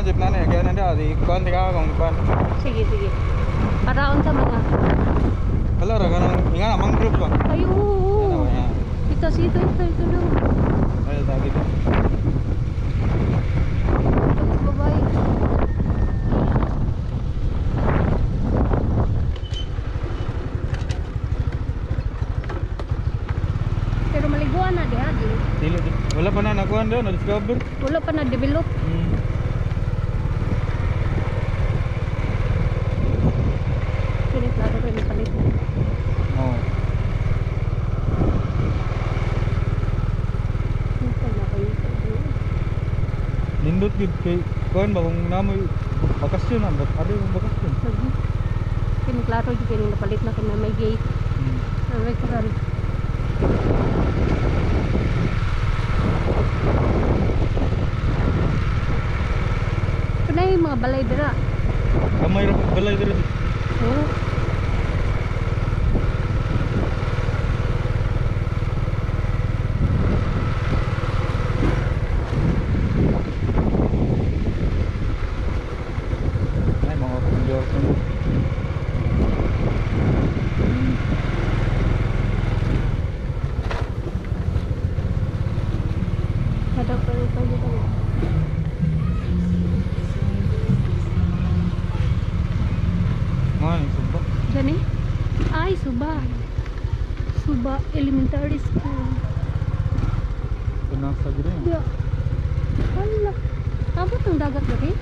jeep na kaya nanda di kuan di ka kung kuan. Sige. Paraon sa mga. Wala ra kanang inga na mangrove ba. Ay oo. Ito daw. Ay tagi. Bye-bye. Pero maliguan na di. Dili. Wala pa na nakuan daw na discover. Wala pa na develop. Klaro rin palit. Oh. Nindot gid kay kuan ba kung namoy bakasyon na ba ada yung bakasyon. Kini klaro jud kini napalit na kay may gate. May kuran. Kanay mga balay dira. Kamay ra balay dira. Oh. Ay mga kunjor kun. Ada perlu dito. Ay suba. Gani? Ay, Suba Elementary School. Kunang sa gid. Ya. Hala. Abot ang dagat diri?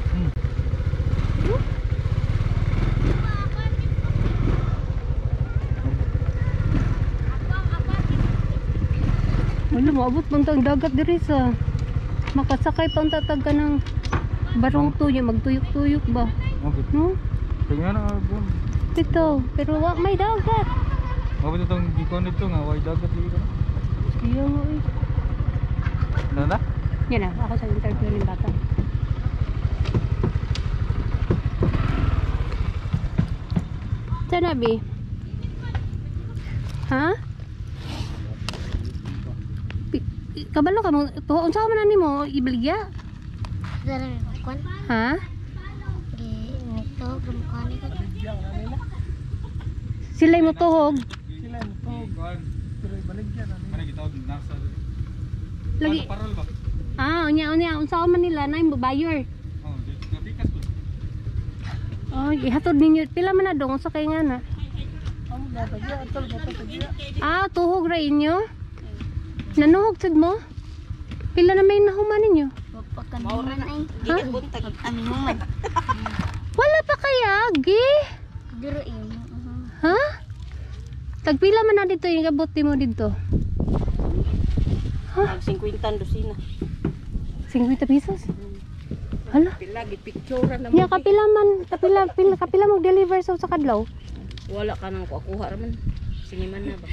Wala maabot man tang dagat diri sa makasakay pa ang tatag ka ng baruto niya magtuyok-tuyok ba? Okay. No? Tingnan na bun. Dito, pero wa may dagat. Mabot itong gikon dito nga way dagat dito. Iya nga eh. Nanda? Yan na, ako sa interview ng bata. Sana bi? Ha? Kabalo ka mo, unsa man ani mo ibaligya? Dara kon. Ha? Nito gumkani ko. Sila mo tuhog. Sila mo to kuan. Pero ibaligya na. Mana gitawag nasa. Lagi. Parol ba? Unya, unsa man nila na yung babayer. Oh, dikas ko. Oh, ihatod ninyo. Pila man na dong sa kay nga na. Tuhog ra inyo. Nanuhog sad mo? Pila na may nahuman ninyo? Mauran ay. Dili buntag aming human. Wala pa kaya, gi? Diro iyo. Ha? Tagpila man na dito yung kabuti mo dito? Ha? 50 dosina. 50 pesos? Hala? Pila gid picture na mo. Nya kapila man, kapila mo deliver sa kadlaw? Wala ka nang kuha ra man. Sige man na ba.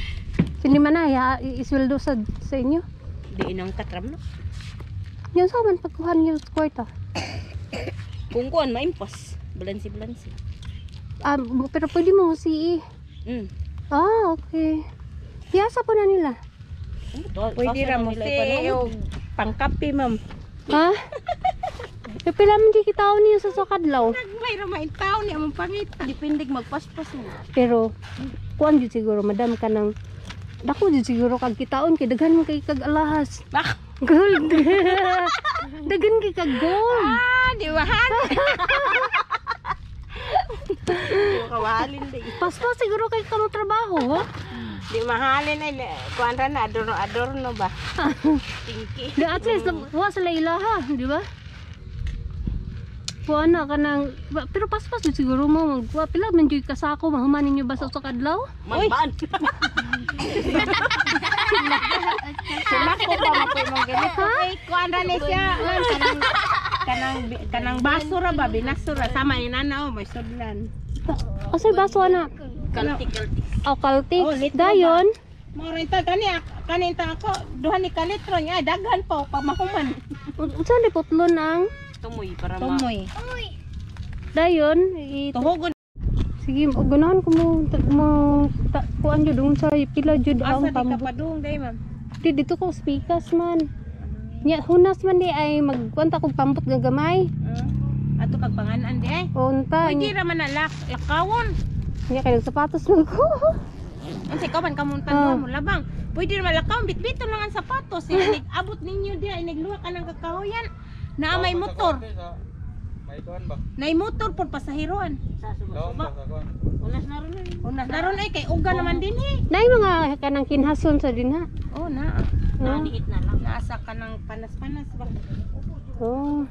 Sindi man na ya isweldo sa inyo. Di inang katram no. Yung sa man pagkuhan niyo sa kwarta. Kung kuan maimpas. Balansi. Pero pwede mo si okay. Piyasa po na nila. Pwede ra mo yung pangkape ma'am. Ha? Pero pila man kikitaon niyo sa kadlaw. May ra main taon ni among pangita. Depende magpaspas mo. Pero kuan jud siguro madam ka nang dako jud siguro kag kitaon kay daghan mo kay kag alahas. Gold. Daghan kay kag gold. Di wahan. Di kawahalin di. Paspas siguro kay kamo trabaho, ha? Di mahalin ay kuan ra na adorno ba. Tingki. Di at least wa sila ilaha, di ba? Kuan na kanang pero paspas jud siguro mo magwa pila man jud kasako mahuman ninyo ba sa kadlaw? Magbaan. Sila ko ba mapoy mong ganito? Ay, kuan ra ni siya. Kanang basura ba binasura sama ni nana may sudlan. Asay baso na? Kaltik. Kaltik. Oh, litro Dayon. Mo rin ta kanita ako duha ni kalitro niya daghan po pamahuman. Unsa ni putlon ang Tumoy para ma. Tumoy. Dayon Tuhugon. sige ganahan ko mo kuan jud dun sa pila jud ang Asa di ka padung day ma'am. dito ko speakers man. Nya hunas man di ay magkwanta kog pambot nga gamay. Ato kag panganan di ay. Unta. Pwede ra man na lakawon. Nya kay sapatos na ko. Ang sikaw man kamuntan mo labang. Pwede ra man lakawon bitbito lang ang sapatos. Inig abot ninyo di ay nagluwa ka ng kakahoyan. Na may motor. May kuan ba? Nay motor por pasahiroan. Daw ba sa kuan? Unas na ron ay kay uga naman din eh. Nay mga kanang kinhason sa dinha. Oh na. No? Na lang. Naasa ka ng panas-panas ba? Oh.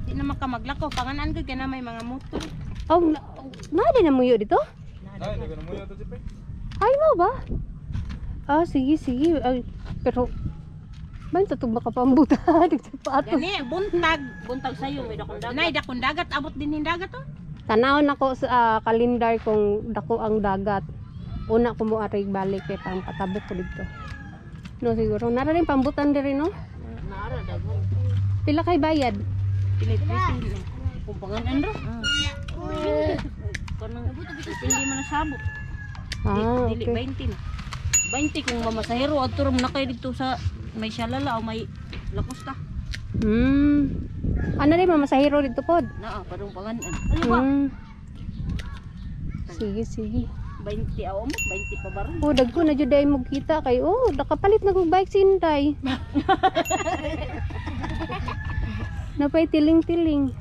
Di na makamaglakaw. Panganan ka na may mga motor. Oh, na din na muyo dito? Ay, dagan mo yun to si Pe. Ay mo ba? Ah, sige, sige. Ay, pero man sa tugba ka pambuta dig sapatos. Gani, buntag. Buntag sa'yo, may dakong dagat. Nay, dakong dagat. Abot din yung dagat oh. Tanawon ako sa kalendar kung dako ang dagat. Una ko mo aray balik kay pang patabok ko dito. No siguro nara rin pambutan diri no? Nara, dagon. Pila kay bayad? Pinag-pitin. Kung panganan ro. Kanang hindi mo nasabot. Ah, Dili okay. 20 na. 20 kung mamasahero at turom na kayo dito sa may Shalala o may Lacosta. Ano rin mamasahiro dito pod? Naa, parang panganan. Sige, sige. 20 aw mo, 20 pa ba ron? Oh, dagko na jud ay magkita kay nakapalit na kog bike si Inday. Napay tiling-tiling.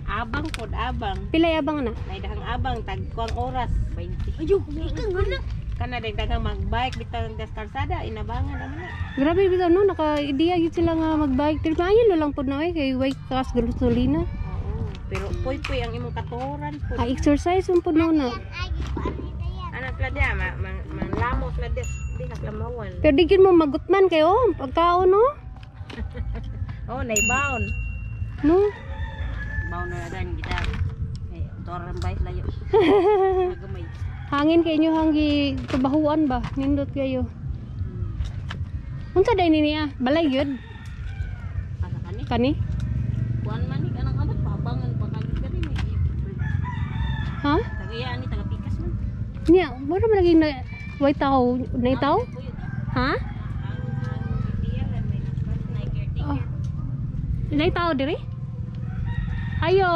Abang pod, abang. Pilay abang na. May dahang abang, tagkuang oras, 20. Ayun, ikang gana. Kana daghang mag-bike bitang gas kalsada, inabangan naman na. Grabe bitaw no, naka-idea gyud sila nga mag-bike. Pero maayon na lang pod na kay way kas gasolina. Oo, pero puy-puy ang imong katuran po. Exercise un pod no na. Anak la dia, manlamos la dia, di kaklamawan. Pero di gyud mo magutman kay pagkaon no. Oh, naibaon. No. Baon na dan kita. Eh, toran bike layo. Nagamay. Hangin kay inyo hanggi trabahuan ba? Nindot kayo. Unsa day niya? Balay gyud Asa kani? kani? Kuan man ni kanang abot pabangan pa kali diri ni. Ha? Tagaya ni taga Pikas man. Niya, wala man lagi na way tao, na tao? Ha? Ang diyan may nakpas na caretaker. Nay tao diri? Ayo.